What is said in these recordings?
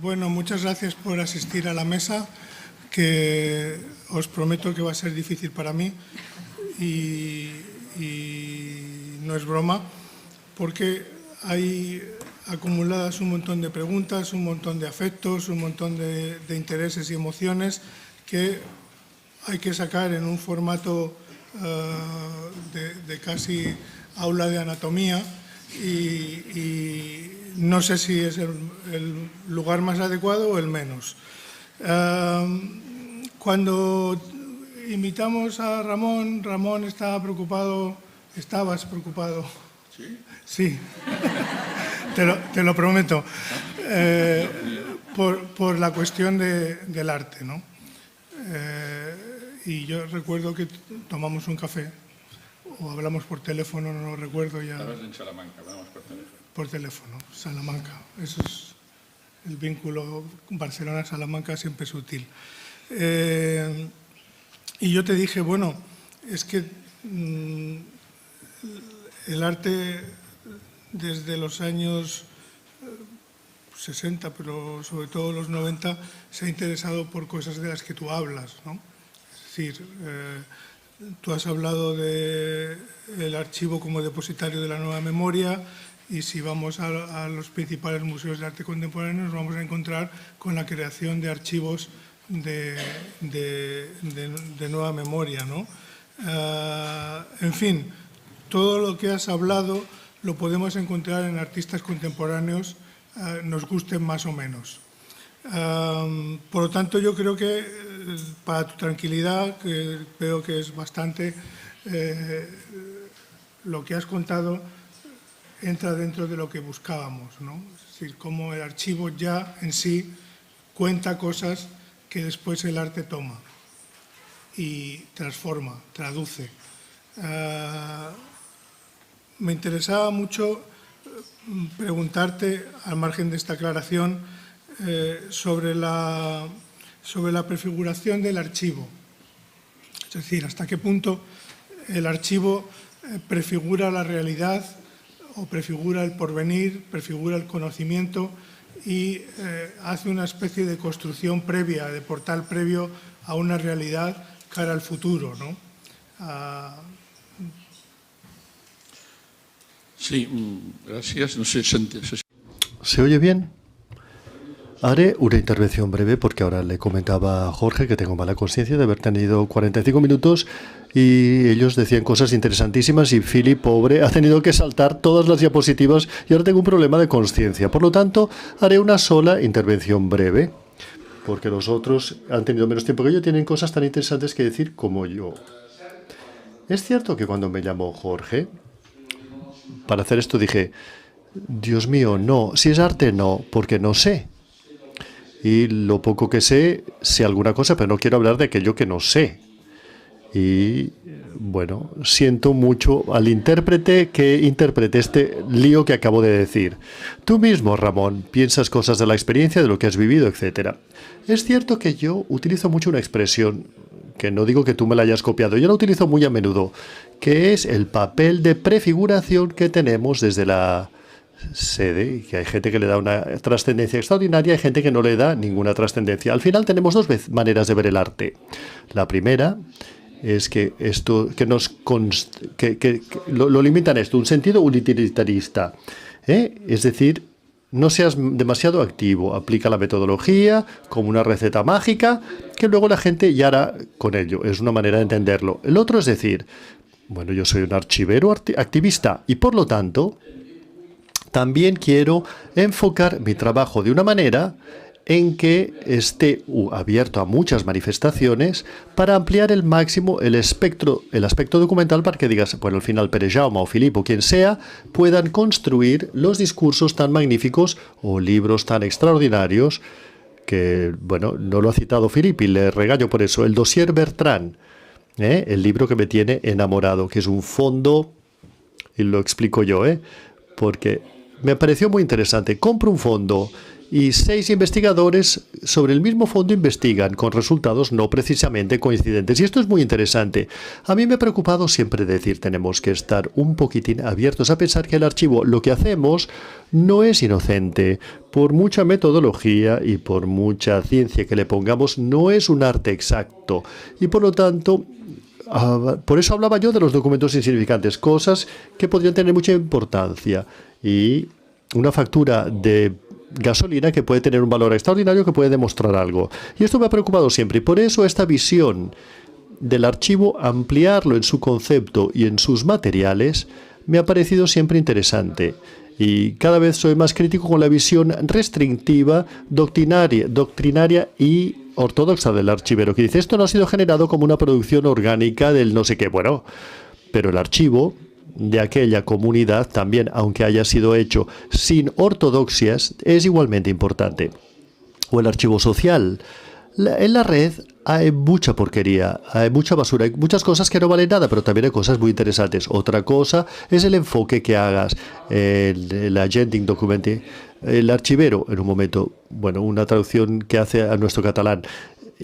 Bueno, muchas gracias por asistir a la mesa, que os prometo que va a ser difícil para mí y no es broma, porque hay acumuladas un montón de preguntas, un montón de afectos, un montón de intereses y emociones que hay que sacar en un formato de casi aula de anatomía y no sé si es el lugar más adecuado o el menos. Cuando invitamos a Ramón, Ramón estaba preocupado, estabas preocupado. ¿Sí? Sí, te lo prometo, por la cuestión del arte, ¿no? Y yo recuerdo que tomamos un café, o hablamos por teléfono, no lo recuerdo ya. Estabas en Salamanca, hablamos por teléfono. Por teléfono, Salamanca. Eso es el vínculo Barcelona-Salamanca, siempre es útil. Y yo te dije, bueno, es que el arte desde los años 60, pero sobre todo los 90, se ha interesado por cosas de las que tú hablas, ¿no? Es decir, tú has hablado del archivo como depositario de la nueva memoria, y si vamos a los principales museos de arte contemporáneo nos vamos a encontrar con la creación de archivos de nueva memoria, ¿no? En fin, todo lo que has hablado lo podemos encontrar en artistas contemporáneos, nos gusten más o menos. Por lo tanto, yo creo que para tu tranquilidad, que veo que es bastante, lo que has contado entra dentro de lo que buscábamos, ¿no? Es decir, cómo el archivo ya en sí cuenta cosas que después el arte toma y transforma, traduce. Me interesaba mucho preguntarte, al margen de esta aclaración, sobre la prefiguración del archivo. Es decir, hasta qué punto el archivo prefigura la realidad o prefigura el porvenir, prefigura el conocimiento y hace una especie de construcción previa, de portal previo a una realidad cara al futuro, ¿no? Sí, gracias. No sé, ¿Se oye bien? Haré una intervención breve porque ahora le comentaba a Jorge que tengo mala conciencia de haber tenido 45 minutos y ellos decían cosas interesantísimas y Philip, pobre, ha tenido que saltar todas las diapositivas y ahora tengo un problema de conciencia. Por lo tanto, haré una sola intervención breve porque los otros han tenido menos tiempo que yo, tienen cosas tan interesantes que decir como yo. Es cierto que cuando me llamó Jorge, para hacer esto dije, Dios mío, no, si es arte no, porque no sé. Y lo poco que sé alguna cosa, pero no quiero hablar de aquello que no sé. Y, bueno, siento mucho al intérprete que interprete este lío que acabo de decir. Tú mismo, Ramón, piensas cosas de la experiencia, de lo que has vivido, etc. Es cierto que yo utilizo mucho una expresión, que no digo que tú me la hayas copiado, yo la utilizo muy a menudo, que es el papel de prefiguración que tenemos desde la sede, y que hay gente que le da una trascendencia extraordinaria, hay gente que no le da ninguna trascendencia. Al final tenemos dos maneras de ver el arte. La primera es que esto que lo limitan esto, un sentido utilitarista, es decir, no seas demasiado activo, aplica la metodología como una receta mágica que luego la gente ya hará con ello, es una manera de entenderlo. El otro es decir, bueno, yo soy un archivero activista y por lo tanto también quiero enfocar mi trabajo de una manera en que esté abierto a muchas manifestaciones para ampliar el máximo el aspecto documental para que digas, bueno, al final Pere Jaume o Philippe o quien sea puedan construir los discursos tan magníficos o libros tan extraordinarios que, bueno, no lo ha citado Philippe y le regaño por eso, el dossier Bertrand, el libro que me tiene enamorado, que es un fondo, y lo explico yo, porque me pareció muy interesante. Compro un fondo y 6 investigadores sobre el mismo fondo investigan con resultados no precisamente coincidentes. Y esto es muy interesante. A mí me ha preocupado siempre decir, tenemos que estar un poquitín abiertos a pensar que el archivo, lo que hacemos, no es inocente. Por mucha metodología y por mucha ciencia que le pongamos, no es un arte exacto. Y por lo tanto, por eso hablaba yo de los documentos insignificantes, cosas que podrían tener mucha importancia. Y una factura de gasolina que puede tener un valor extraordinario, que puede demostrar algo. Y esto me ha preocupado siempre. Y por eso esta visión del archivo, ampliarlo en su concepto y en sus materiales, me ha parecido siempre interesante. Y cada vez soy más crítico con la visión restrictiva, doctrinaria y ortodoxa del archivero, que dice, esto no ha sido generado como una producción orgánica del no sé qué. Bueno, pero el archivo de aquella comunidad también, aunque haya sido hecho sin ortodoxias, es igualmente importante. O el archivo social. En la red hay mucha porquería, hay mucha basura, hay muchas cosas que no valen nada, pero también hay cosas muy interesantes. Otra cosa es el enfoque que hagas, el agending documenting, el archivero, en un momento, bueno, una traducción que hace a nuestro catalán.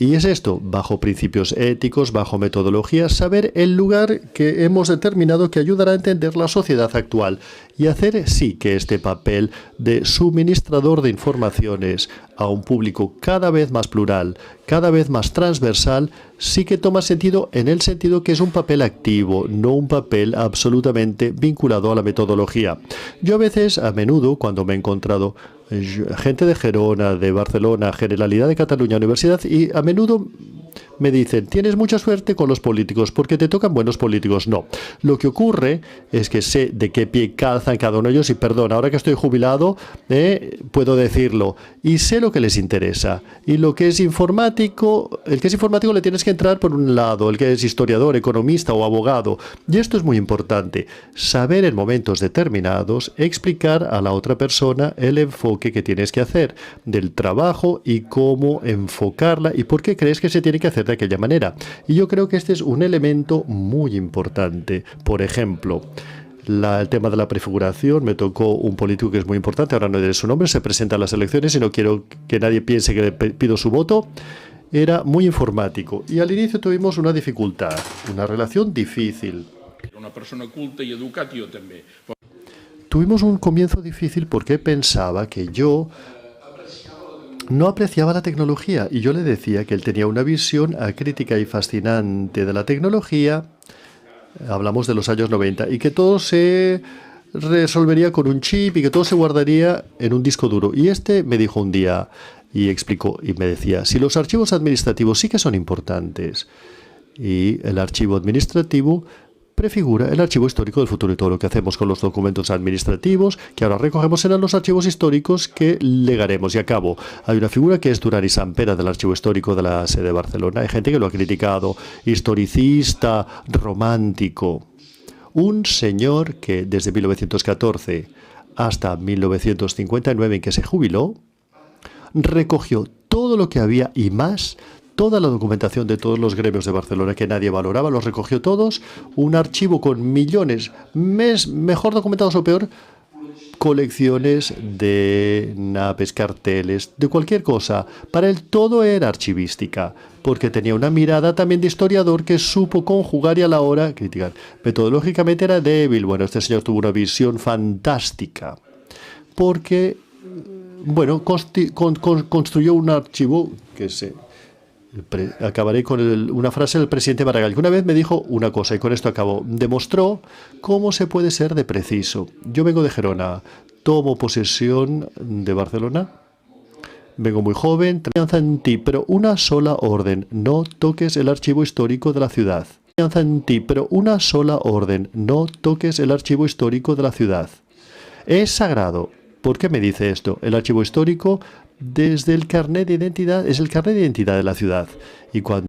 Y es esto, bajo principios éticos, bajo metodologías, saber el lugar que hemos determinado que ayudará a entender la sociedad actual y hacer sí que este papel de suministrador de informaciones a un público cada vez más plural, cada vez más transversal, sí que toma sentido en el sentido que es un papel activo, no un papel absolutamente vinculado a la metodología. Yo a menudo, cuando me he encontrado gente de Gerona, de Barcelona, Generalidad de Cataluña, Universidad, y a menudo me dicen, tienes mucha suerte con los políticos porque te tocan buenos políticos. No, lo que ocurre es que sé de qué pie calzan cada uno de ellos y perdón, ahora que estoy jubilado puedo decirlo y sé lo que les interesa. Y lo que es informático, el que es informático le tienes que entrar por un lado, el que es historiador, economista o abogado. Y esto es muy importante, saber en momentos determinados explicar a la otra persona el enfoque que tienes que hacer del trabajo y cómo enfocarla y por qué crees que se tiene que hacer de aquella manera. Y yo creo que este es un elemento muy importante. Por ejemplo, el tema de la prefiguración, me tocó un político que es muy importante, ahora no diré su nombre, se presenta a las elecciones y no quiero que nadie piense que le pido su voto. Era muy informático y al inicio tuvimos una dificultad, una relación difícil. Una persona culta y educada, yo también. Tuvimos un comienzo difícil porque pensaba que yo no apreciaba la tecnología y yo le decía que él tenía una visión acrítica y fascinante de la tecnología, hablamos de los años 90, y que todo se resolvería con un chip y que todo se guardaría en un disco duro. Y este me dijo un día y explicó y me decía, si los archivos administrativos sí que son importantes y el archivo administrativo prefigura el archivo histórico del futuro y todo lo que hacemos con los documentos administrativos que ahora recogemos serán los archivos históricos que legaremos. Y acabo, hay una figura que es Duran y Sampera del archivo histórico de la sede de Barcelona. Hay gente que lo ha criticado, historicista, romántico. Un señor que desde 1914 hasta 1959 en que se jubiló, recogió todo lo que había y más. Toda la documentación de todos los gremios de Barcelona que nadie valoraba, los recogió todos, un archivo con millones, mejor documentados o peor, colecciones de naves, carteles, de cualquier cosa. Para él todo era archivística, porque tenía una mirada también de historiador que supo conjugar y a la hora criticar. Metodológicamente era débil. Bueno, este señor tuvo una visión fantástica, porque, bueno, construyó un archivo que se... Acabaré con una frase del presidente Maragall, que una vez me dijo una cosa, y con esto acabo. Demostró cómo se puede ser de preciso. Yo vengo de Gerona, tomo posesión de Barcelona, vengo muy joven, confianza en ti, pero una sola orden, no toques el archivo histórico de la ciudad. Confianza en ti, pero una sola orden, no toques el archivo histórico de la ciudad. Es sagrado. ¿Por qué me dice esto? El archivo histórico, desde el carnet de identidad, es el carnet de identidad de la ciudad. Y cuando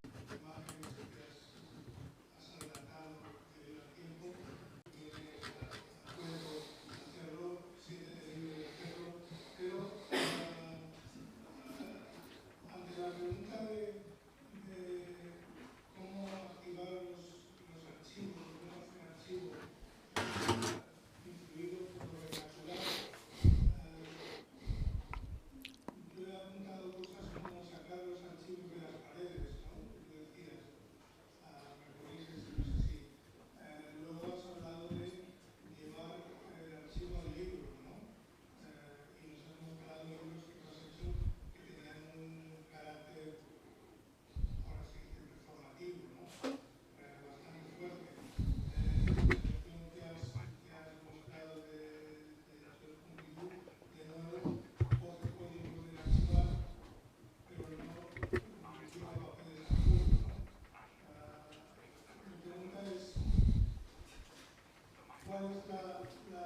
la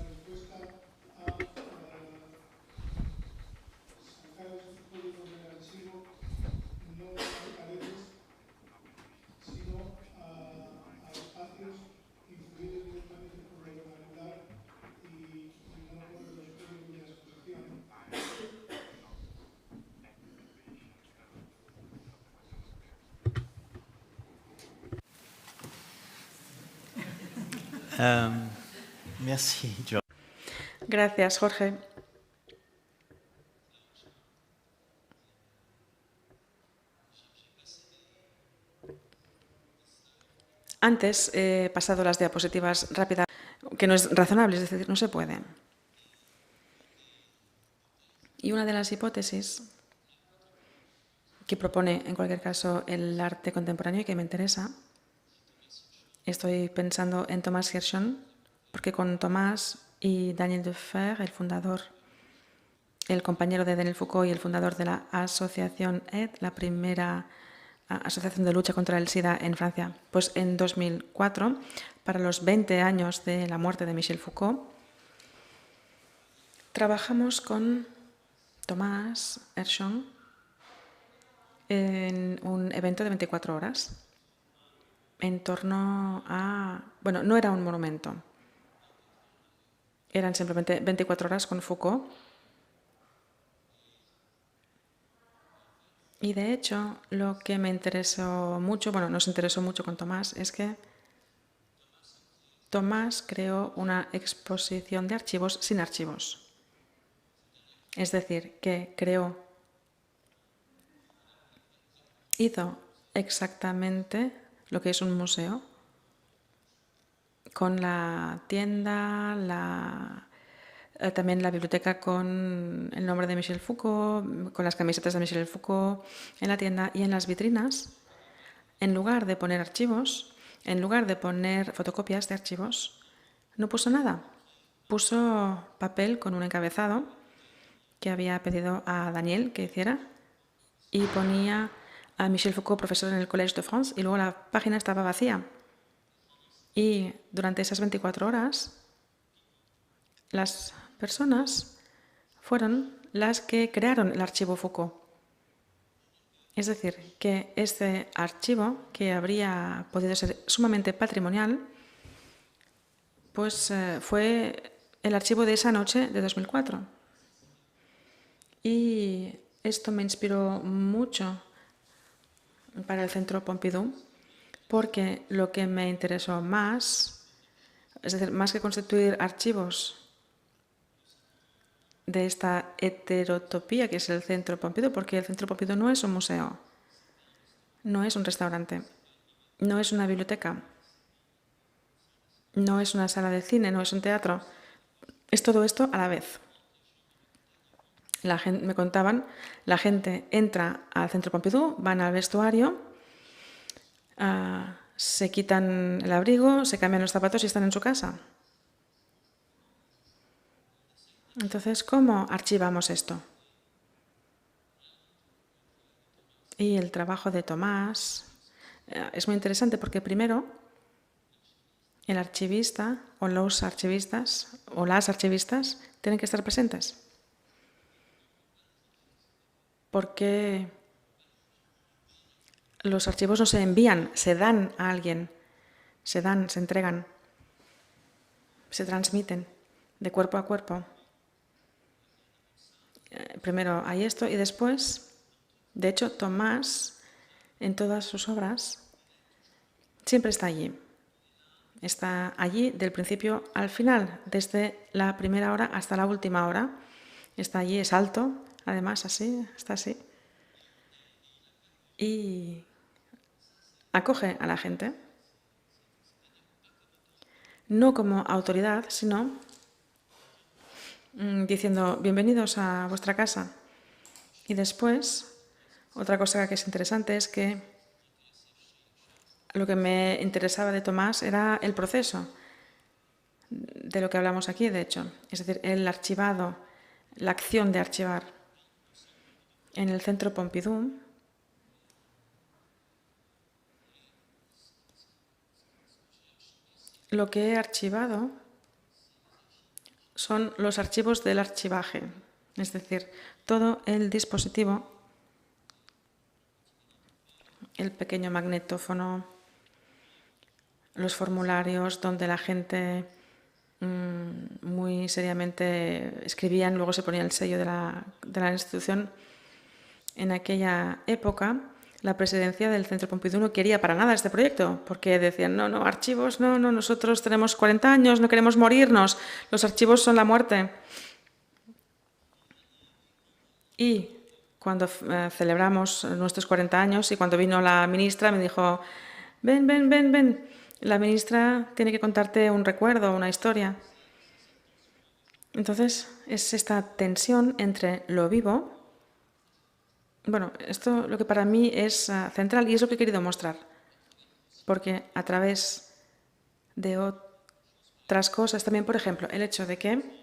respuesta a sacar esos códigos del archivo no a paredes, sino a espacios influidos directamente por el ordenador y no por los códigos de la exposición. Merci, John. Gracias, Jorge. Antes he pasado las diapositivas rápidas, que no es razonable, es decir, no se puede. Y una de las hipótesis que propone, en cualquier caso, el arte contemporáneo y que me interesa, estoy pensando en Thomas Hirschhorn, porque con Thomas y Daniel Defer, el fundador, el compañero de Daniel Foucault y el fundador de la asociación AID, la primera asociación de lucha contra el SIDA en Francia, pues en 2004, para los 20 años de la muerte de Michel Foucault, trabajamos con Thomas Hirschhorn en un evento de 24 horas en torno a... Bueno, no era un monumento, eran simplemente 24 horas con Foucault. Y de hecho, lo que me interesó mucho, bueno, nos interesó mucho con Tomás, es que Tomás creó una exposición de archivos sin archivos. Es decir, que hizo exactamente lo que es un museo, con la tienda, también la biblioteca con el nombre de Michel Foucault, con las camisetas de Michel Foucault en la tienda y en las vitrinas. En lugar de poner archivos, en lugar de poner fotocopias de archivos, no puso nada. Puso papel con un encabezado que había pedido a Daniel que hiciera y ponía a Michel Foucault, profesor en el Collège de France, y luego la página estaba vacía. Y durante esas 24 horas, las personas fueron las que crearon el archivo Foucault. Es decir, que este archivo, que habría podido ser sumamente patrimonial, pues fue el archivo de esa noche de 2004. Y esto me inspiró mucho para el Centro Pompidou, porque lo que me interesó más, es decir, más que constituir archivos de esta heterotopía que es el Centro Pompidou, porque el Centro Pompidou no es un museo, no es un restaurante, no es una biblioteca, no es una sala de cine, no es un teatro, es todo esto a la vez. Me contaban, la gente entra al Centro Pompidou, van al vestuario, se quitan el abrigo, se cambian los zapatos y están en su casa. Entonces, ¿cómo archivamos esto? Y el trabajo de Tomás es muy interesante porque primero el archivista o los archivistas o las archivistas tienen que estar presentes. Porque los archivos no se envían, se dan a alguien, se entregan, se transmiten de cuerpo a cuerpo. Primero hay esto y después, de hecho, Tomás, en todas sus obras, siempre está allí. Está allí del principio al final, desde la primera hora hasta la última hora. Está allí, es alto, además así, está así. Y acoge a la gente, no como autoridad, sino diciendo bienvenidos a vuestra casa. Y después, otra cosa que es interesante es que lo que me interesaba de Tomás era el proceso de lo que hablamos aquí, de hecho. Es decir, el archivado, la acción de archivar. En el Centro Pompidou, lo que he archivado son los archivos del archivaje, es decir, todo el dispositivo, el pequeño magnetófono, los formularios donde la gente muy seriamente escribían, luego se ponía el sello de la institución. En aquella época, la presidencia del Centro Pompidou no quería para nada este proyecto, porque decían, no, archivos, no, nosotros tenemos 40 años, no queremos morirnos, los archivos son la muerte. Y cuando celebramos nuestros 40 años y cuando vino la ministra me dijo, ven, la ministra tiene que contarte un recuerdo, una historia. Entonces es esta tensión entre lo vivo. Bueno, esto lo que para mí es central y es lo que he querido mostrar, porque a través de otras cosas también, por ejemplo, el hecho de que,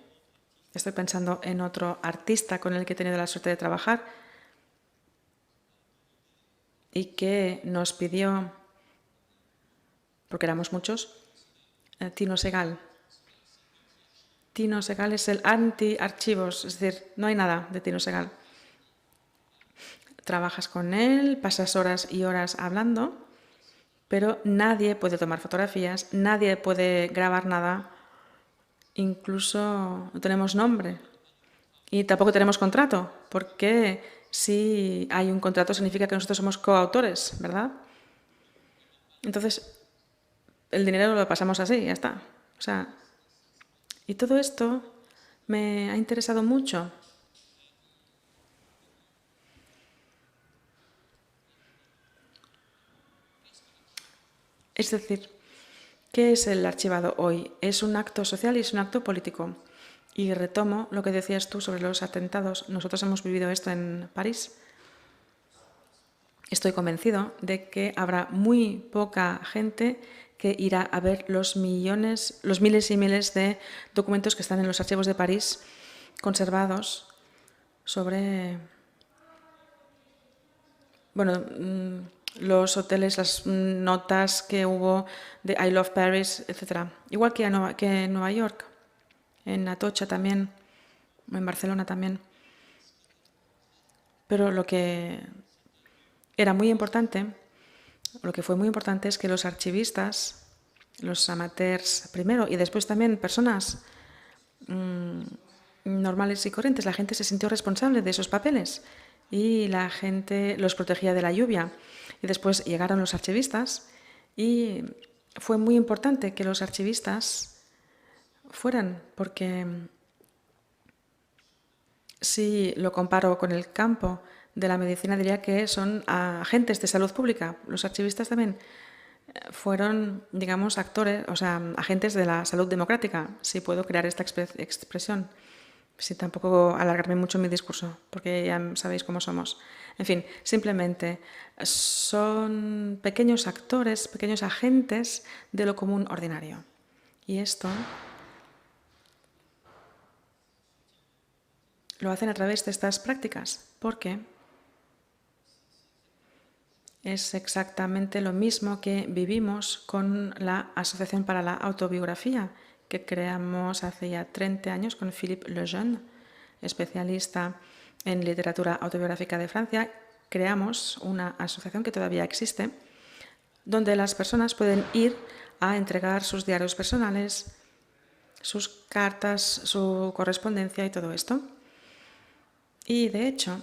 estoy pensando en otro artista con el que he tenido la suerte de trabajar y que nos pidió, porque éramos muchos, Tino Segal. Tino Segal es el anti-archivos, es decir, no hay nada de Tino Segal. Trabajas con él, pasas horas y horas hablando, pero nadie puede tomar fotografías, nadie puede grabar nada, incluso no tenemos nombre y tampoco tenemos contrato, porque si hay un contrato significa que nosotros somos coautores, ¿verdad? Entonces, el dinero lo pasamos así, ya está. O sea, y todo esto me ha interesado mucho. Es decir, ¿qué es el archivado hoy? Es un acto social y es un acto político. Y retomo lo que decías tú sobre los atentados. Nosotros hemos vivido esto en París. Estoy convencido de que habrá muy poca gente que irá a ver los miles y miles de documentos que están en los archivos de París conservados sobre, bueno, los hoteles, las notas que hubo de I Love Paris, etc. Igual que en Nueva York, en Atocha también, en Barcelona también. Pero lo que era muy importante, lo que fue muy importante es que los archivistas, los amateurs primero y después también personas normales y corrientes, la gente se sintió responsable de esos papeles y la gente los protegía de la lluvia. Y después llegaron los archivistas y fue muy importante que los archivistas fueran, porque si lo comparo con el campo de la medicina diría que son agentes de salud pública. Los archivistas también fueron, digamos, actores, o sea, agentes de la salud democrática, si puedo crear esta expresión. Sin tampoco alargarme mucho en mi discurso, porque ya sabéis cómo somos. En fin, simplemente son pequeños actores, pequeños agentes de lo común ordinario. Y esto lo hacen a través de estas prácticas, porque es exactamente lo mismo que vivimos con la Asociación para la Autobiografía, que creamos hace ya 30 años con Philippe Lejeune, especialista en literatura autobiográfica de Francia. Creamos una asociación que todavía existe, donde las personas pueden ir a entregar sus diarios personales, sus cartas, su correspondencia y todo esto. Y de hecho,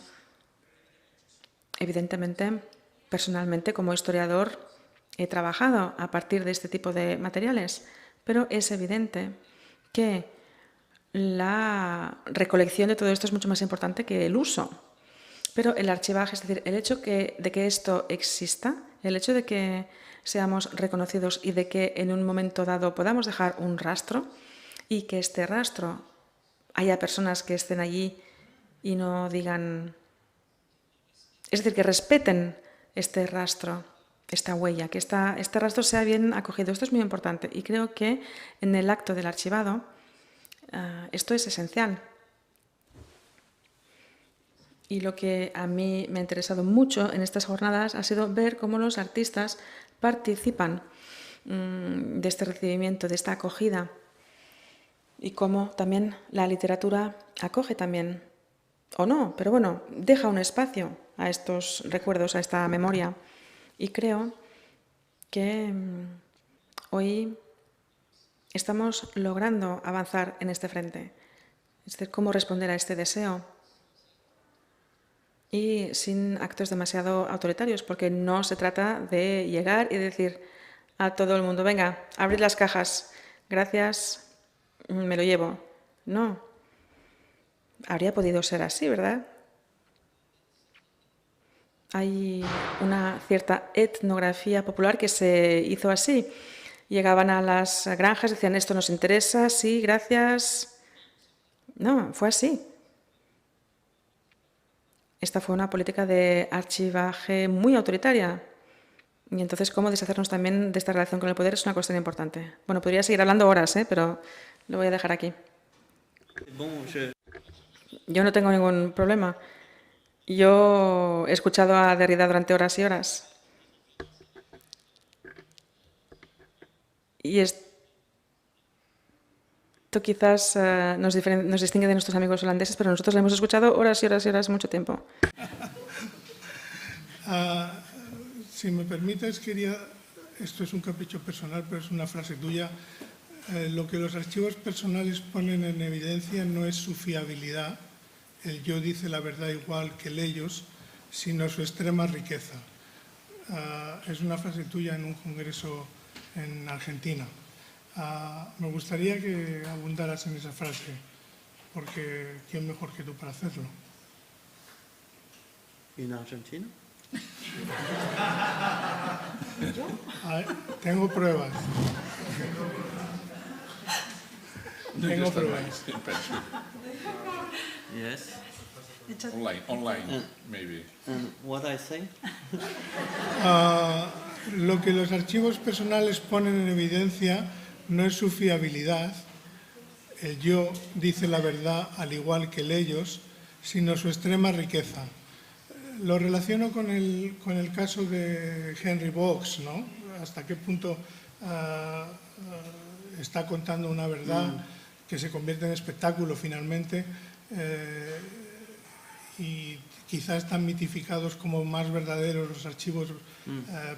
evidentemente, personalmente como historiador he trabajado a partir de este tipo de materiales, pero es evidente que la recolección de todo esto es mucho más importante que el uso. Pero el archivaje, es decir, el hecho de que esto exista, el hecho de que seamos reconocidos y de que en un momento dado podamos dejar un rastro y que este rastro haya personas que estén allí y no digan... Es decir, que respeten este rastro, esta huella, que este rastro sea bien acogido. Esto es muy importante y creo que en el acto del archivado esto es esencial. Y lo que a mí me ha interesado mucho en estas jornadas ha sido ver cómo los artistas participan de este recibimiento, de esta acogida. y cómo también la literatura acoge también, o no, pero bueno, deja un espacio a estos recuerdos, a esta memoria. Y creo que hoy estamos logrando avanzar en este frente. Es decir, cómo responder a este deseo. Y sin actos demasiado autoritarios, porque no se trata de llegar y decir a todo el mundo, venga, abrid las cajas, gracias, me lo llevo. No. Habría podido ser así, ¿verdad? Hay una cierta etnografía popular que se hizo así. Llegaban a las granjas, decían, esto nos interesa, sí, gracias. No, fue así. Esta fue una política de archivaje muy autoritaria. Y entonces, cómo deshacernos también de esta relación con el poder es una cuestión importante. Bueno, podría seguir hablando horas, pero lo voy a dejar aquí. Yo no tengo ningún problema. Yo he escuchado a Derrida durante horas y horas. Y esto quizás nos distingue de nuestros amigos holandeses, pero nosotros lo hemos escuchado horas y horas y horas, mucho tiempo. Si me permites, esto es un capricho personal, pero es una frase tuya, lo que los archivos personales ponen en evidencia no es su fiabilidad, el yo dice la verdad igual que el ellos, sino su extrema riqueza. Es una frase tuya en un congreso en Argentina. Me gustaría que abundaras en esa frase, porque ¿quién mejor que tú para hacerlo? ¿En Argentina? Tengo pruebas. Tengo pruebas. Yes. Online, maybe. And what I say? Lo que los archivos personales ponen en evidencia no es su fiabilidad, el yo dice la verdad al igual que el ellos, sino su extrema riqueza. Lo relaciono con el caso de Henry Box, ¿no? Hasta qué punto está contando una verdad que se convierte en espectáculo finalmente, y quizás están mitificados como más verdaderos los archivos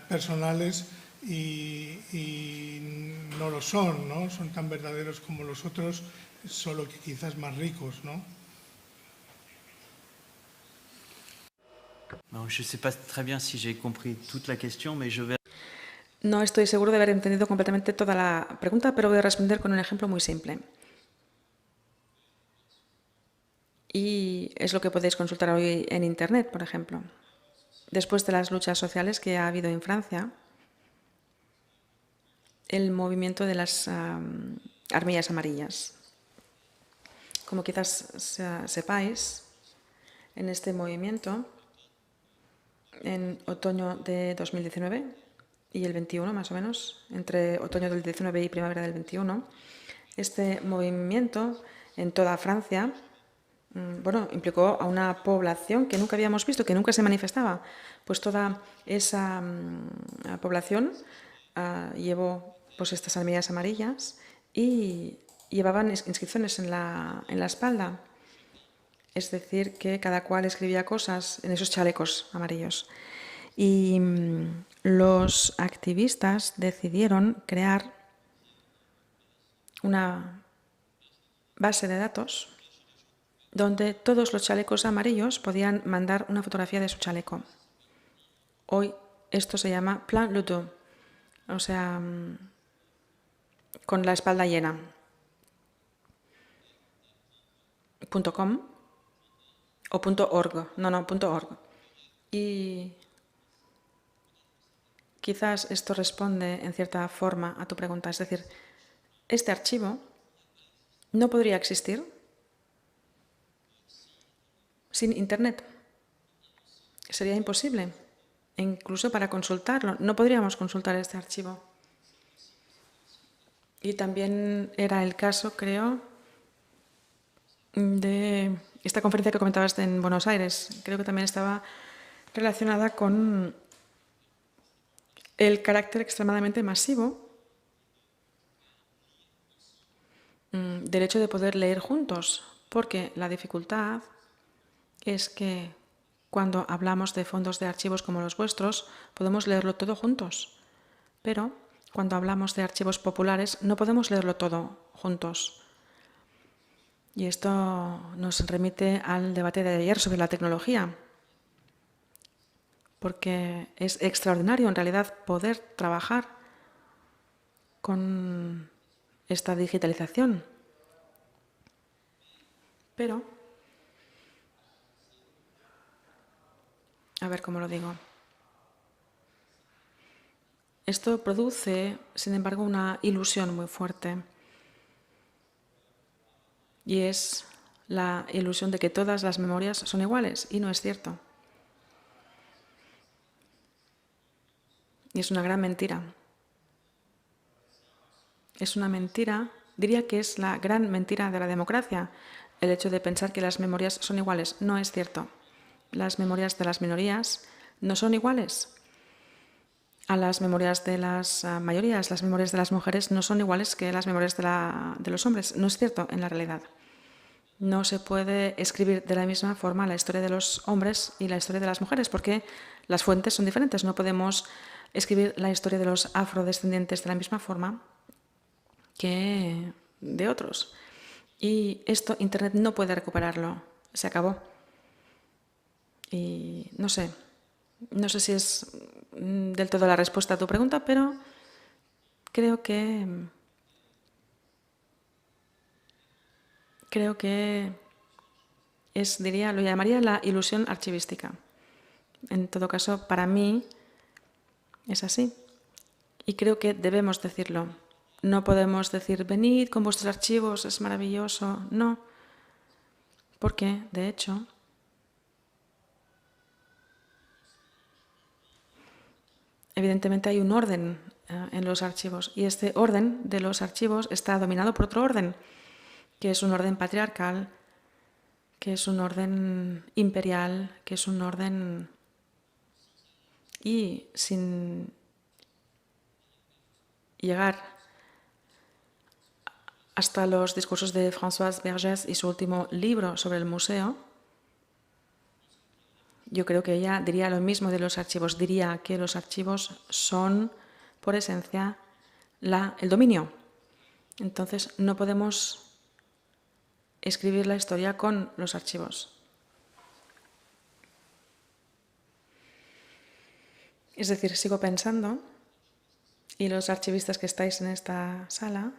personales y no lo son, ¿no? Son tan verdaderos como los otros, solo que quizás más ricos, ¿no? Non, je ne sais pas très bien si j'ai compris toute la question, mais je vais... No estoy seguro de haber entendido completamente toda la pregunta, pero voy a responder con un ejemplo muy simple. Y es lo que podéis consultar hoy en Internet, por ejemplo. Después de las luchas sociales que ha habido en Francia, el movimiento de las armillas amarillas. Como quizás sepáis, en este movimiento, en otoño de 2019 y el 21 más o menos, entre otoño del 19 y primavera del 21, este movimiento en toda Francia, implicó a una población que nunca habíamos visto, que nunca se manifestaba. Pues toda esa población llevó pues estas armillas amarillas y llevaban inscripciones en la espalda. Es decir, que cada cual escribía cosas en esos chalecos amarillos. Y los activistas decidieron crear una base de datos donde todos los chalecos amarillos podían mandar una fotografía de su chaleco. Hoy esto se llama Plan le dos, o sea, con la espalda llena. .com o .org, .org. Y quizás esto responde en cierta forma a tu pregunta. Es decir, este archivo no podría existir sin Internet. Sería imposible. E incluso para consultarlo, no podríamos consultar este archivo. Y también era el caso, creo, de esta conferencia que comentabas en Buenos Aires. Creo que también estaba relacionada con el carácter extremadamente masivo del hecho de poder leer juntos, porque la dificultad es que cuando hablamos de fondos de archivos como los vuestros, podemos leerlo todo juntos, pero cuando hablamos de archivos populares no podemos leerlo todo juntos. Y esto nos remite al debate de ayer sobre la tecnología, porque es extraordinario en realidad poder trabajar con esta digitalización. Pero, a ver cómo lo digo. Esto produce, sin embargo, una ilusión muy fuerte. Y es la ilusión de que todas las memorias son iguales, y no es cierto. Y es una gran mentira. Es una mentira, diría que es la gran mentira de la democracia, el hecho de pensar que las memorias son iguales. No es cierto. Las memorias de las minorías no son iguales a las memorias de las mayorías. Las memorias de las mujeres no son iguales que las memorias de los hombres. No es cierto en la realidad. No se puede escribir de la misma forma la historia de los hombres y la historia de las mujeres, porque las fuentes son diferentes. No podemos escribir la historia de los afrodescendientes de la misma forma que de otros. Y esto Internet no puede recuperarlo. Se acabó. Y no sé si es del todo la respuesta a tu pregunta, pero creo que lo llamaría la ilusión archivística. En todo caso, para mí es así. Y creo que debemos decirlo. No podemos decir, venid con vuestros archivos, es maravilloso. No. Porque, de hecho, evidentemente hay un orden en los archivos. Y este orden de los archivos está dominado por otro orden, que es un orden patriarcal, que es un orden imperial, que es un orden... Y sin llegar hasta los discursos de Françoise Vergès y su último libro sobre el museo, yo creo que ella diría lo mismo de los archivos. Diría que los archivos son, por esencia, el dominio. Entonces, no podemos escribir la historia con los archivos. Es decir, sigo pensando, y los archivistas que estáis en esta sala,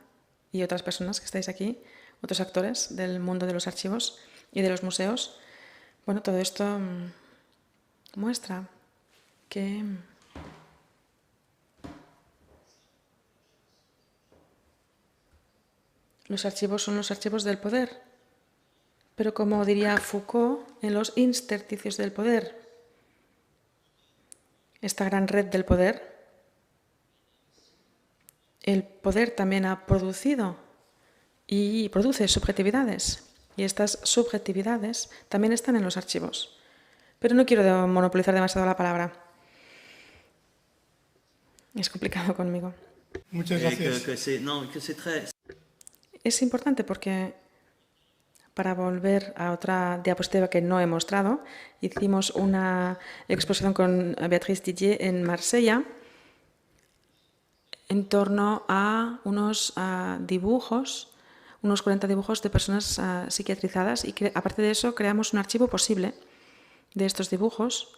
y otras personas que estáis aquí, otros actores del mundo de los archivos y de los museos, bueno, todo esto muestra que los archivos son los archivos del poder, pero como diría Foucault, en los intersticios del poder, esta gran red del poder, el poder también ha producido y produce subjetividades. Y estas subjetividades también están en los archivos. Pero no quiero monopolizar demasiado la palabra. Es complicado conmigo. Muchas gracias. Es importante porque, para volver a otra diapositiva que no he mostrado, hicimos una exposición con Béatrice Didier en Marsella, en torno a unos dibujos, unos 40 dibujos de personas psiquiatrizadas, y que aparte de eso creamos un archivo posible de estos dibujos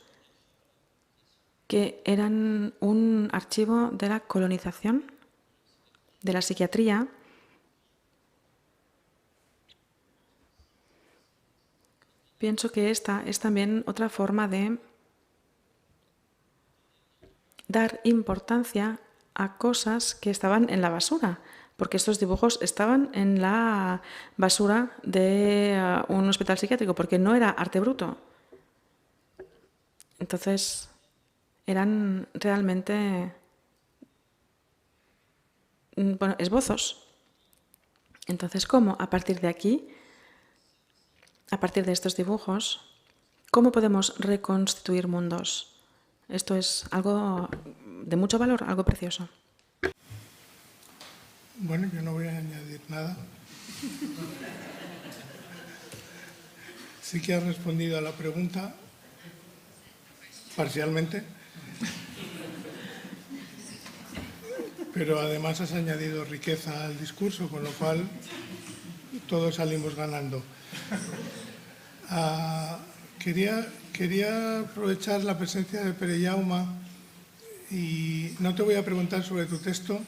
que eran un archivo de la colonización, de la psiquiatría. Pienso que esta es también otra forma de dar importancia a cosas que estaban en la basura, porque estos dibujos estaban en la basura de un hospital psiquiátrico, porque no era arte bruto. Entonces, eran realmente esbozos. Entonces, ¿cómo? A partir de aquí, a partir de estos dibujos, ¿cómo podemos reconstituir mundos? Esto es algo de mucho valor, algo precioso. Bueno, yo no voy a añadir nada. Sí que has respondido a la pregunta, parcialmente, pero además has añadido riqueza al discurso, con lo cual todos salimos ganando. Quería aprovechar la presencia de Pere Jaume y no te voy a preguntar sobre tu texto,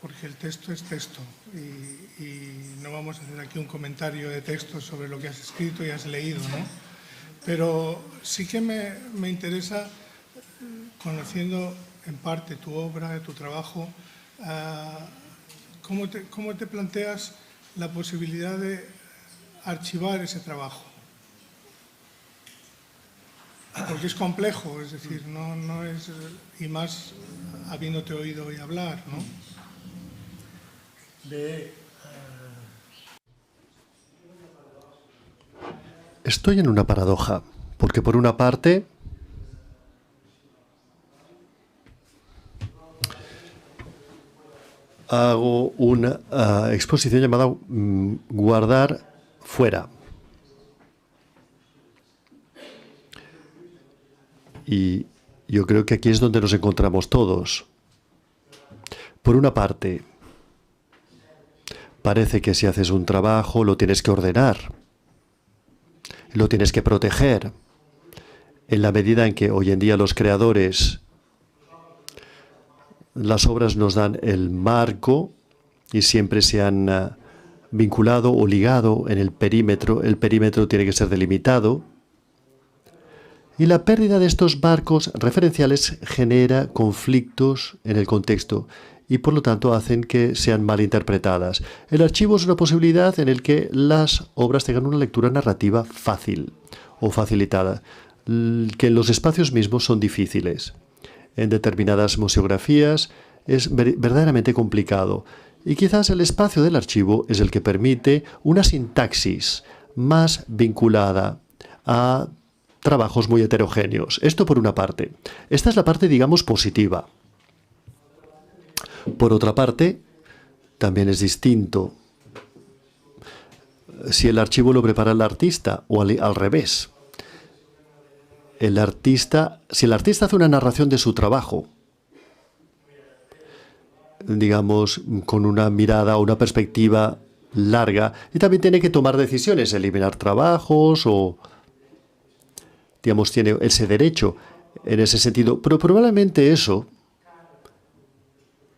porque el texto es texto y no vamos a hacer aquí un comentario de texto sobre lo que has escrito y has leído, ¿no? Pero sí que me interesa, conociendo en parte tu obra, tu trabajo, ¿cómo te planteas la posibilidad de archivar ese trabajo? Porque es complejo, es decir, no es, y más habiéndote oído hoy hablar, ¿no? Estoy en una paradoja, porque por una parte hago una exposición llamada Guardar fuera. Y yo creo que aquí es donde nos encontramos todos. Por una parte, parece que si haces un trabajo lo tienes que ordenar, lo tienes que proteger, en la medida en que hoy en día los creadores, las obras nos dan el marco y siempre se han vinculado o ligado en el perímetro tiene que ser delimitado. Y la pérdida de estos marcos referenciales genera conflictos en el contexto y por lo tanto hacen que sean mal interpretadas. El archivo es una posibilidad en el que las obras tengan una lectura narrativa fácil o facilitada, que en los espacios mismos son difíciles. En determinadas museografías es verdaderamente complicado y quizás el espacio del archivo es el que permite una sintaxis más vinculada a trabajos muy heterogéneos. Esto por una parte. Esta es la parte, digamos, positiva. Por otra parte, también es distinto si el archivo lo prepara el artista o al revés. Si el artista hace una narración de su trabajo, digamos, con una mirada o una perspectiva larga, y también tiene que tomar decisiones, eliminar trabajos o, digamos, tiene ese derecho en ese sentido. Pero probablemente eso,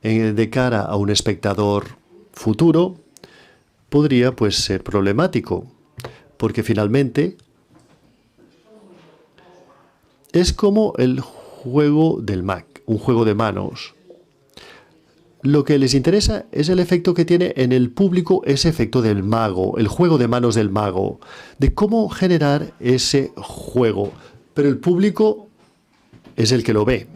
de cara a un espectador futuro, podría pues ser problemático, porque finalmente es como el juego del Mac, un juego de manos. Lo que les interesa es el efecto que tiene en el público ese efecto del mago, el juego de manos del mago, de cómo generar ese juego. Pero el público es el que lo ve.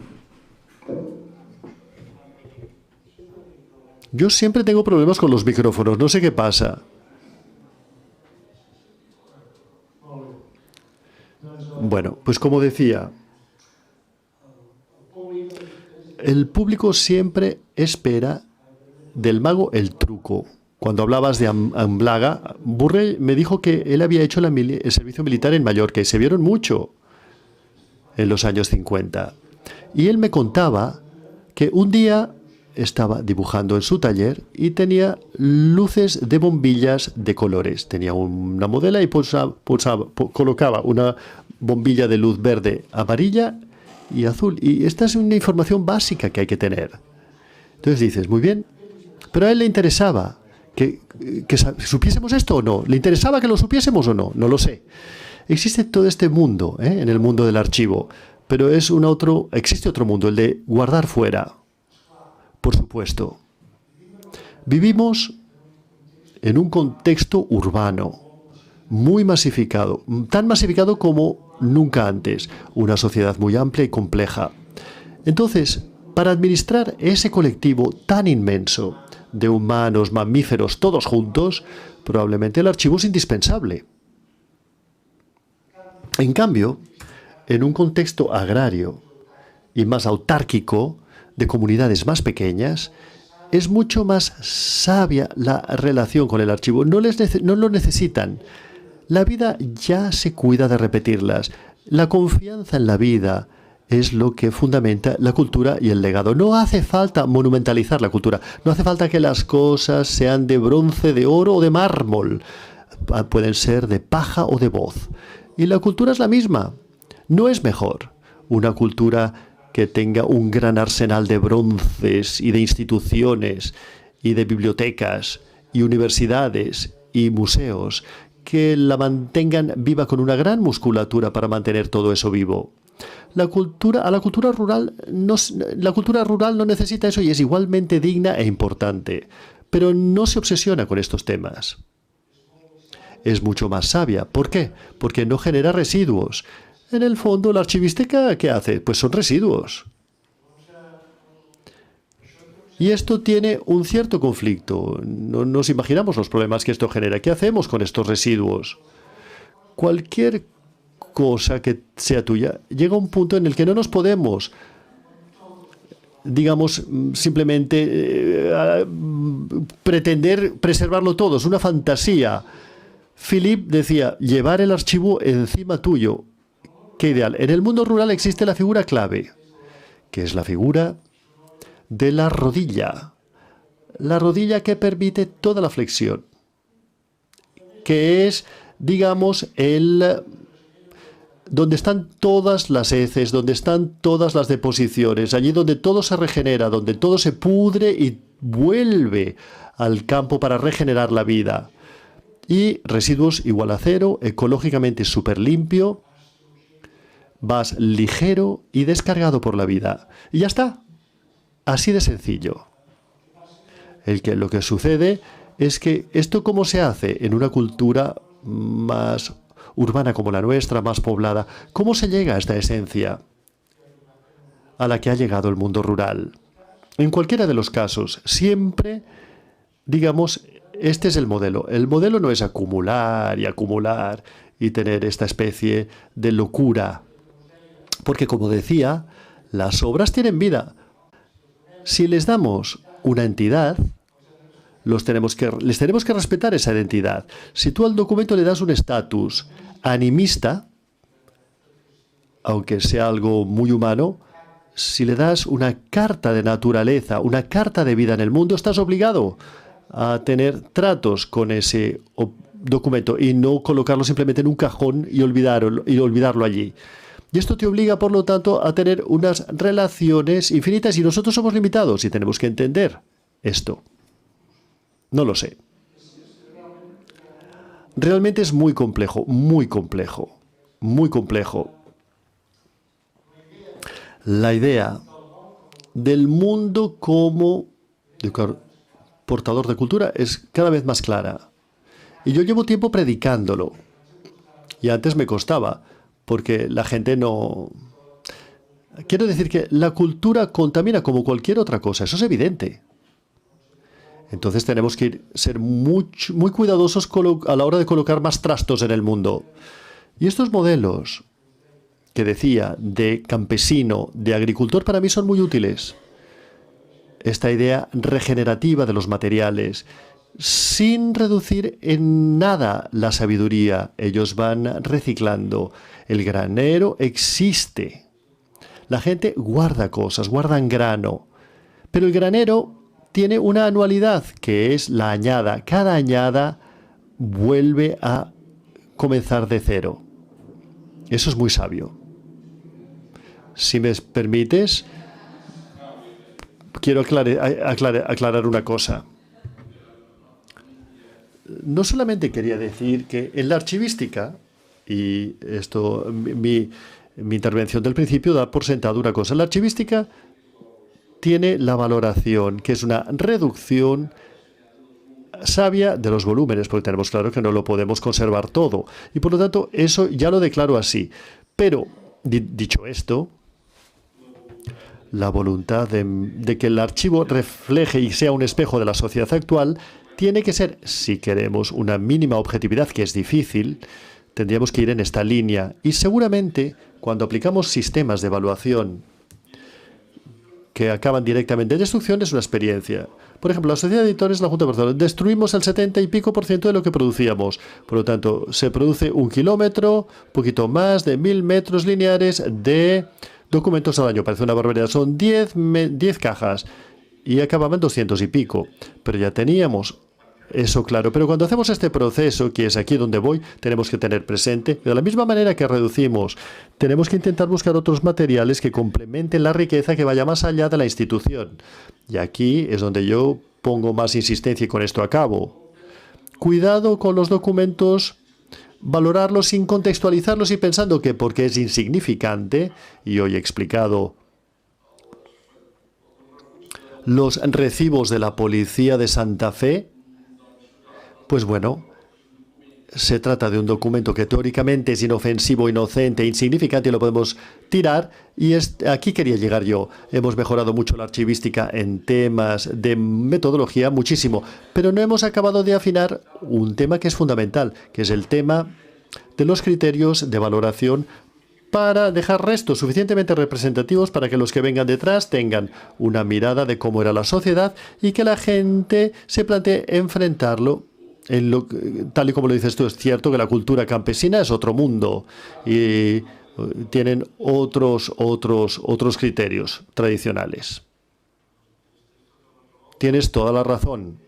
Yo siempre tengo problemas con los micrófonos, no sé qué pasa. Bueno, pues como decía, el público siempre espera del mago el truco. Cuando hablabas de Amblaga, Burrell me dijo que él había hecho el servicio militar en Mallorca y se vieron mucho en los años 50. Y él me contaba que un día estaba dibujando en su taller y tenía luces de bombillas de colores. Tenía una modela y colocaba una bombilla de luz verde, amarilla y azul. Y esta es una información básica que hay que tener. Entonces dices, muy bien, pero a él le interesaba que supiésemos esto o no. ¿Le interesaba que lo supiésemos o no? No lo sé. Existe todo este mundo, en el mundo del archivo, pero existe otro mundo, el de guardar fuera. Por supuesto. Vivimos en un contexto urbano, muy masificado, tan masificado como nunca antes, una sociedad muy amplia y compleja. Entonces, para administrar ese colectivo tan inmenso de humanos, mamíferos, todos juntos, probablemente el archivo es indispensable. En cambio, en un contexto agrario y más autárquico, de comunidades más pequeñas, es mucho más sabia la relación con el archivo. No lo necesitan. La vida ya se cuida de repetirlas. La confianza en la vida es lo que fundamenta la cultura y el legado. No hace falta monumentalizar la cultura. No hace falta que las cosas sean de bronce, de oro o de mármol. Pueden ser de paja o de voz. Y la cultura es la misma. No es mejor una cultura que tenga un gran arsenal de bronces y de instituciones y de bibliotecas y universidades y museos que la mantengan viva con una gran musculatura para mantener todo eso vivo. La cultura rural no necesita eso y es igualmente digna e importante, pero no se obsesiona con estos temas. Es mucho más sabia. ¿Por qué? Porque no genera residuos. En el fondo, la archivística, ¿qué hace? Pues son residuos. Y esto tiene un cierto conflicto. No nos imaginamos los problemas que esto genera. ¿Qué hacemos con estos residuos? Cualquier cosa que sea tuya llega a un punto en el que no nos podemos, digamos, simplemente pretender preservarlo todo. Es una fantasía. Philip decía, llevar el archivo encima tuyo. Qué ideal. En el mundo rural existe la figura clave, que es la figura de la rodilla. La rodilla que permite toda la flexión, que es, digamos, donde están todas las heces, donde están todas las deposiciones, allí donde todo se regenera, donde todo se pudre y vuelve al campo para regenerar la vida. Y residuos igual a cero, ecológicamente súper limpio, vas ligero y descargado por la vida. Y ya está. Así de sencillo. Lo que sucede es que esto, ¿cómo se hace en una cultura más urbana como la nuestra, más poblada? ¿Cómo se llega a esta esencia a la que ha llegado el mundo rural? En cualquiera de los casos, siempre, digamos, este es el modelo. El modelo no es acumular y tener esta especie de locura. Porque, como decía, las obras tienen vida. Si les damos una entidad, les tenemos que respetar esa identidad. Si tú al documento le das un estatus animista, aunque sea algo muy humano, si le das una carta de naturaleza, una carta de vida en el mundo, estás obligado a tener tratos con ese documento y no colocarlo simplemente en un cajón y olvidarlo allí. Y esto te obliga, por lo tanto, a tener unas relaciones infinitas y nosotros somos limitados y tenemos que entender esto. No lo sé. Realmente es muy complejo, muy complejo, muy complejo. La idea del mundo como portador de cultura es cada vez más clara. Y yo llevo tiempo predicándolo. Y antes me costaba, porque la gente no... Quiero decir que la cultura contamina como cualquier otra cosa, eso es evidente. Entonces tenemos que ser muy cuidadosos a la hora de colocar más trastos en el mundo. Y estos modelos que decía de campesino, de agricultor, para mí son muy útiles. Esta idea regenerativa de los materiales, sin reducir en nada la sabiduría. Ellos van reciclando. El granero existe. La gente guarda cosas, guardan grano. Pero el granero tiene una anualidad, que es la añada. Cada añada vuelve a comenzar de cero. Eso es muy sabio. Si me permites, quiero aclarar una cosa. No solamente quería decir que en la archivística, y esto, mi intervención del principio da por sentado una cosa. La archivística tiene la valoración, que es una reducción sabia de los volúmenes, porque tenemos claro que no lo podemos conservar todo. Y por lo tanto, eso ya lo declaro así. Pero, dicho esto, la voluntad de que el archivo refleje y sea un espejo de la sociedad actual tiene que ser, si queremos una mínima objetividad, que es difícil, tendríamos que ir en esta línea. Y seguramente, cuando aplicamos sistemas de evaluación que acaban directamente en destrucción, es una experiencia. Por ejemplo, la Sociedad de Editores, la Junta de Barcelona, destruimos el 70 y pico % de lo que producíamos. Por lo tanto, se produce 1 kilómetro, un poquito más de 1000 metros lineares de documentos al año. Parece una barbaridad. Son 10 cajas y acababan 200 y pico. Pero ya teníamos eso claro. Pero cuando hacemos este proceso, que es aquí donde voy, tenemos que tener presente, de la misma manera que reducimos, tenemos que intentar buscar otros materiales que complementen la riqueza, que vaya más allá de la institución. Y aquí es donde yo pongo más insistencia y con esto acabo. Cuidado con los documentos, valorarlos sin contextualizarlos y pensando que porque es insignificante, y hoy he explicado los recibos de la policía de Santa Fe, pues bueno, se trata de un documento que teóricamente es inofensivo, inocente, insignificante y lo podemos tirar. Y aquí quería llegar yo. Hemos mejorado mucho la archivística en temas de metodología, muchísimo. Pero no hemos acabado de afinar un tema que es fundamental, que es el tema de los criterios de valoración para dejar restos suficientemente representativos para que los que vengan detrás tengan una mirada de cómo era la sociedad y que la gente se plantee enfrentarlo. Tal y como lo dices tú, es cierto que la cultura campesina es otro mundo y tienen otros criterios tradicionales. Tienes toda la razón.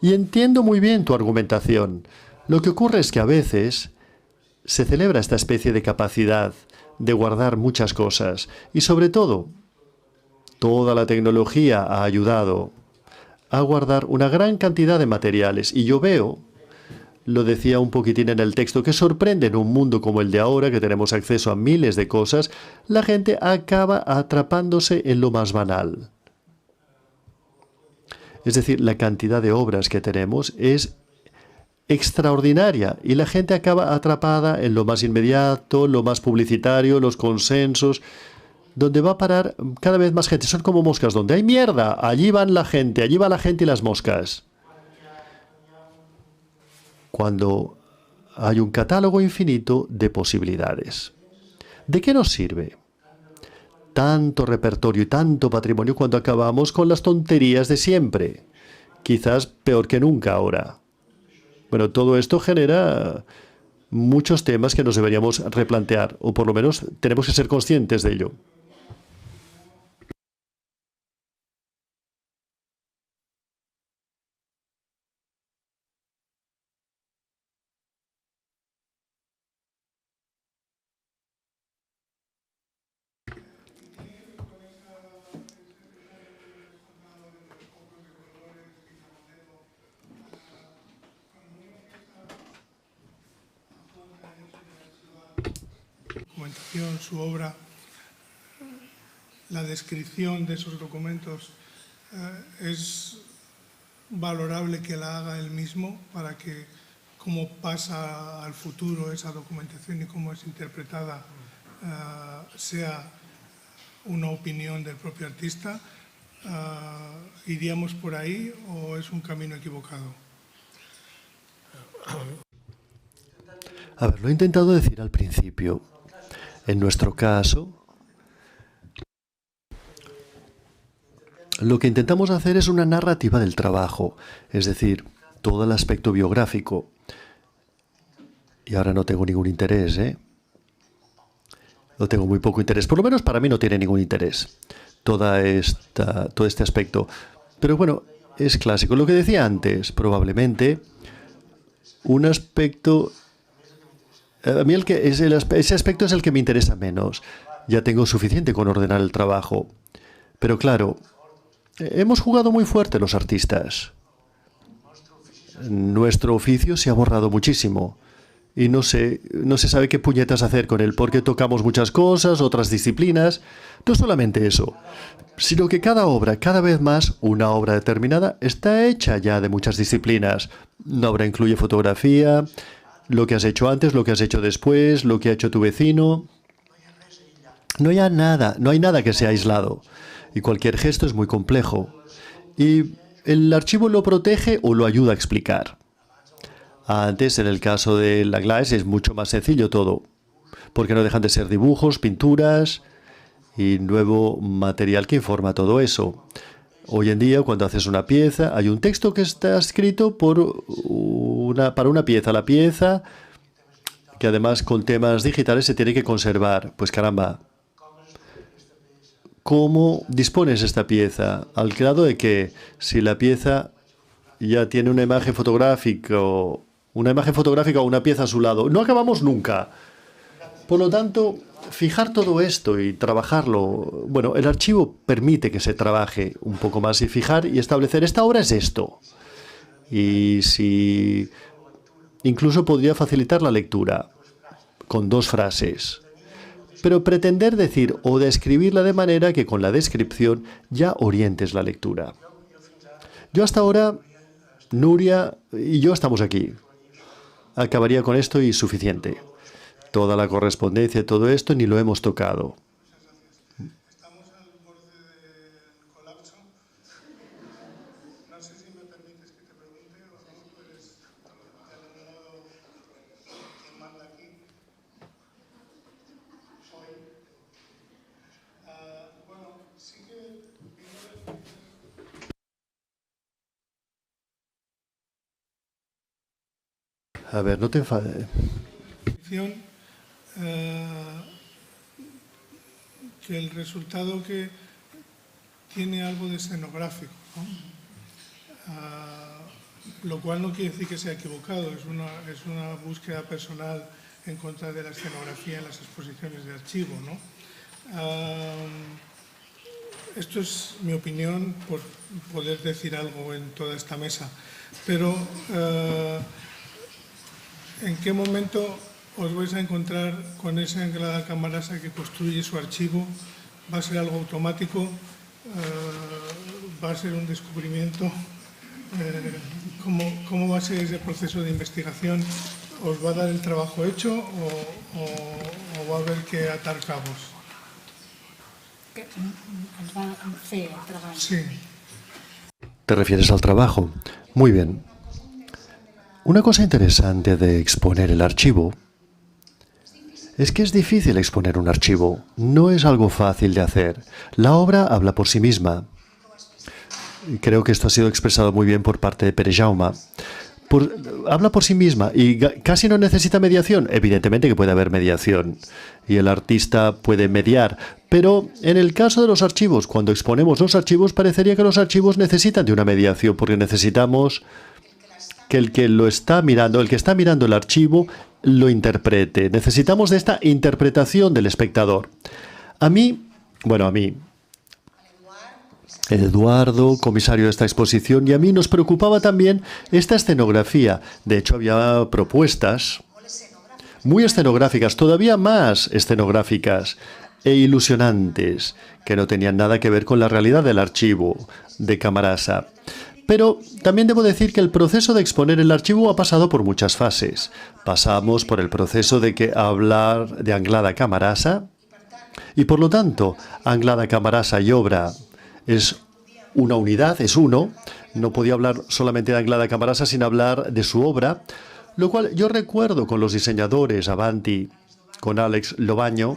Y entiendo muy bien tu argumentación. Lo que ocurre es que a veces se celebra esta especie de capacidad de guardar muchas cosas y sobre todo, toda la tecnología ha ayudado a guardar una gran cantidad de materiales. Y yo veo, lo decía un poquitín en el texto, que sorprende en un mundo como el de ahora, que tenemos acceso a miles de cosas, la gente acaba atrapándose en lo más banal. Es decir, la cantidad de obras que tenemos es extraordinaria y la gente acaba atrapada en lo más inmediato, lo más publicitario, los consensos, donde va a parar cada vez más gente. Son como moscas. Donde hay mierda, allí van la gente, allí va la gente y las moscas. Cuando hay un catálogo infinito de posibilidades. ¿De qué nos sirve tanto repertorio y tanto patrimonio cuando acabamos con las tonterías de siempre? Quizás peor que nunca ahora. Bueno, todo esto genera muchos temas que nos deberíamos replantear, o por lo menos tenemos que ser conscientes de ello. Su obra, la descripción de esos documentos, es valorable que la haga él mismo para que cómo pasa al futuro esa documentación y cómo es interpretada sea una opinión del propio artista. ¿Iríamos por ahí o es un camino equivocado? A ver, lo he intentado decir al principio. En nuestro caso, lo que intentamos hacer es una narrativa del trabajo, es decir, todo el aspecto biográfico. Y ahora no tengo ningún interés, ¿eh? No tengo muy poco interés. Por lo menos para mí no tiene ningún interés todo este aspecto. Pero bueno, es clásico. Lo que decía antes, probablemente, un aspecto... A mí ese aspecto es el que me interesa menos. Ya tengo suficiente con ordenar el trabajo. Pero claro, hemos jugado muy fuerte los artistas. Nuestro oficio se ha borrado muchísimo. Y no se sabe qué puñetas hacer con él, porque tocamos muchas cosas, otras disciplinas. No solamente eso, sino que cada obra, cada vez más, una obra determinada, está hecha ya de muchas disciplinas. Una obra incluye fotografía, lo que has hecho antes, lo que has hecho después, lo que ha hecho tu vecino. No hay nada que sea aislado. Y cualquier gesto es muy complejo. Y el archivo lo protege o lo ayuda a explicar. Antes, en el caso de la Glass, es mucho más sencillo todo. Porque no dejan de ser dibujos, pinturas y nuevo material que informa todo eso. Hoy en día, cuando haces una pieza, hay un texto que está escrito para una pieza. La pieza, que además con temas digitales se tiene que conservar. Pues caramba, ¿cómo dispones esta pieza? Al grado de que si la pieza ya tiene una imagen fotográfica o una pieza a su lado, no acabamos nunca. Por lo tanto, fijar todo esto y trabajarlo, bueno, el archivo permite que se trabaje un poco más y fijar y establecer, esta obra es esto. Y si incluso podría facilitar la lectura con 2 frases. Pero pretender decir o describirla de manera que con la descripción ya orientes la lectura. Yo hasta ahora, Nuria y yo estamos aquí. Acabaría con esto y suficiente. Toda la correspondencia y todo esto ni lo hemos tocado. Estamos al borde del colapso. No sé si me permites que te pregunte o no, tú eres del modo que manda aquí. Hoy. Bueno, sí que A ver, no te enfades. Que el resultado que tiene algo de escenográfico, ¿no? Lo cual no quiere decir que sea equivocado, es una búsqueda personal en contra de la escenografía en las exposiciones de archivo, ¿no? Esto es mi opinión por poder decir algo en toda esta mesa, pero ¿en qué momento os vais a encontrar con esa Anglada Camarasa que construye su archivo? ¿Va a ser algo automático? ¿Va a ser un descubrimiento? ¿Cómo va a ser ese proceso de investigación? ¿Os va a dar el trabajo hecho o va a haber que atar cabos? Sí. ¿Te refieres al trabajo? Muy bien. Una cosa interesante de exponer el archivo es que es difícil exponer un archivo. No es algo fácil de hacer. La obra habla por sí misma. Y creo que esto ha sido expresado muy bien por parte de Pere Jaume. Habla por sí misma y casi no necesita mediación. Evidentemente que puede haber mediación y el artista puede mediar. Pero en el caso de los archivos, cuando exponemos los archivos, parecería que los archivos necesitan de una mediación porque necesitamos que el que está mirando el archivo, lo interprete. Necesitamos de esta interpretación del espectador. A mí, Eduardo, comisario de esta exposición, y a mí nos preocupaba también esta escenografía. De hecho, había propuestas muy escenográficas, todavía más escenográficas e ilusionantes, que no tenían nada que ver con la realidad del archivo de Camarasa. Pero también debo decir que el proceso de exponer el archivo ha pasado por muchas fases. Pasamos por el proceso de hablar de Anglada Camarasa y, por lo tanto, Anglada Camarasa y obra es una unidad, es uno. No podía hablar solamente de Anglada Camarasa sin hablar de su obra, lo cual yo recuerdo con los diseñadores Avanti, con Alex Lobaño,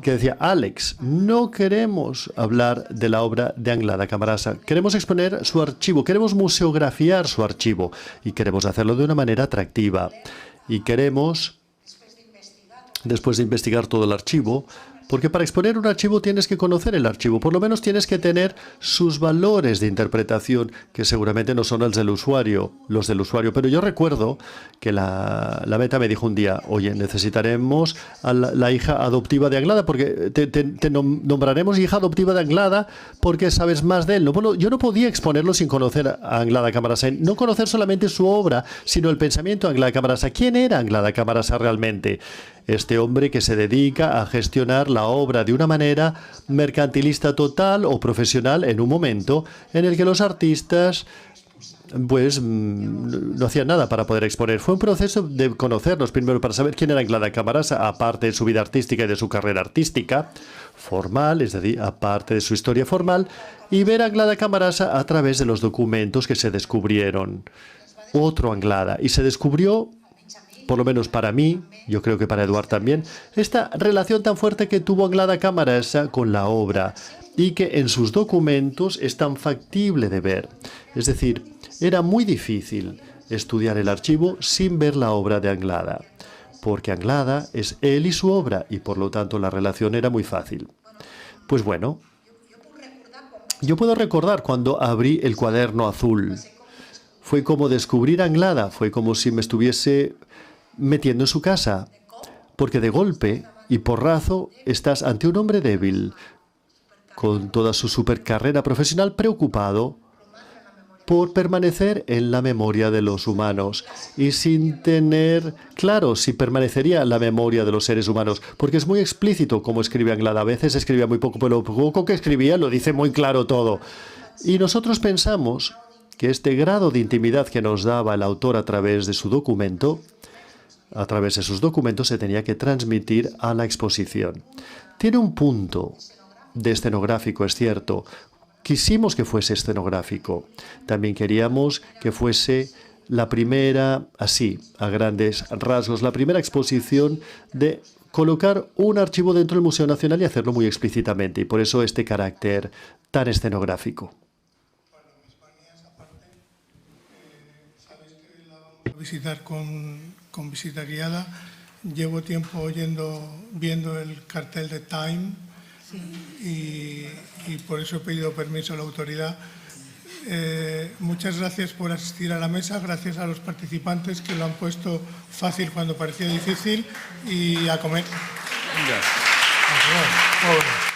que decía, Alex, no queremos hablar de la obra de Anglada Camarasa, queremos exponer su archivo, queremos museografiar su archivo y queremos hacerlo de una manera atractiva. Y queremos, después de investigar todo el archivo, porque para exponer un archivo tienes que conocer el archivo, por lo menos tienes que tener sus valores de interpretación, que seguramente no son los del usuario. Pero yo recuerdo que la Meta me dijo un día, oye, necesitaremos a la hija adoptiva de Anglada, porque te nombraremos hija adoptiva de Anglada porque sabes más de él. Yo no podía exponerlo sin conocer a Anglada Camarasa, no conocer solamente su obra, sino el pensamiento de Anglada Camarasa. ¿Quién era Anglada Camarasa realmente? Este hombre que se dedica a gestionar la obra de una manera mercantilista total o profesional en un momento en el que los artistas pues no hacían nada para poder exponer. Fue un proceso de conocernos primero para saber quién era Anglada Camarasa, aparte de su vida artística y de su carrera artística formal, es decir, aparte de su historia formal, y ver a Anglada Camarasa a través de los documentos que se descubrieron. Otro Anglada. Y se descubrió por lo menos para mí, yo creo que para Eduard también, esta relación tan fuerte que tuvo Anglada Camarasa con la obra y que en sus documentos es tan factible de ver. Es decir, era muy difícil estudiar el archivo sin ver la obra de Anglada, porque Anglada es él y su obra y por lo tanto la relación era muy fácil. Pues bueno, yo puedo recordar cuando abrí el cuaderno azul. Fue como descubrir a Anglada, fue como si me estuviese metiendo en su casa, porque de golpe y porrazo estás ante un hombre débil, con toda su supercarrera profesional, preocupado por permanecer en la memoria de los humanos y sin tener claro si permanecería en la memoria de los seres humanos, porque es muy explícito como escribe Anglada. A veces escribía muy poco, pero lo poco que escribía lo dice muy claro todo. Y nosotros pensamos que este grado de intimidad que nos daba el autor a través de su documento, a través de sus documentos, se tenía que transmitir a la exposición. Tiene un punto de escenográfico, es cierto. Quisimos que fuese escenográfico. También queríamos que fuese la primera, así, a grandes rasgos, la primera exposición de colocar un archivo dentro del Museo Nacional y hacerlo muy explícitamente. Y por eso este carácter tan escenográfico. Visitar con visita guiada. Llevo tiempo viendo el cartel de Time y por eso he pedido permiso a la autoridad. Muchas gracias por asistir a la mesa, gracias a los participantes que lo han puesto fácil cuando parecía difícil y a comer. Yeah. Por favor.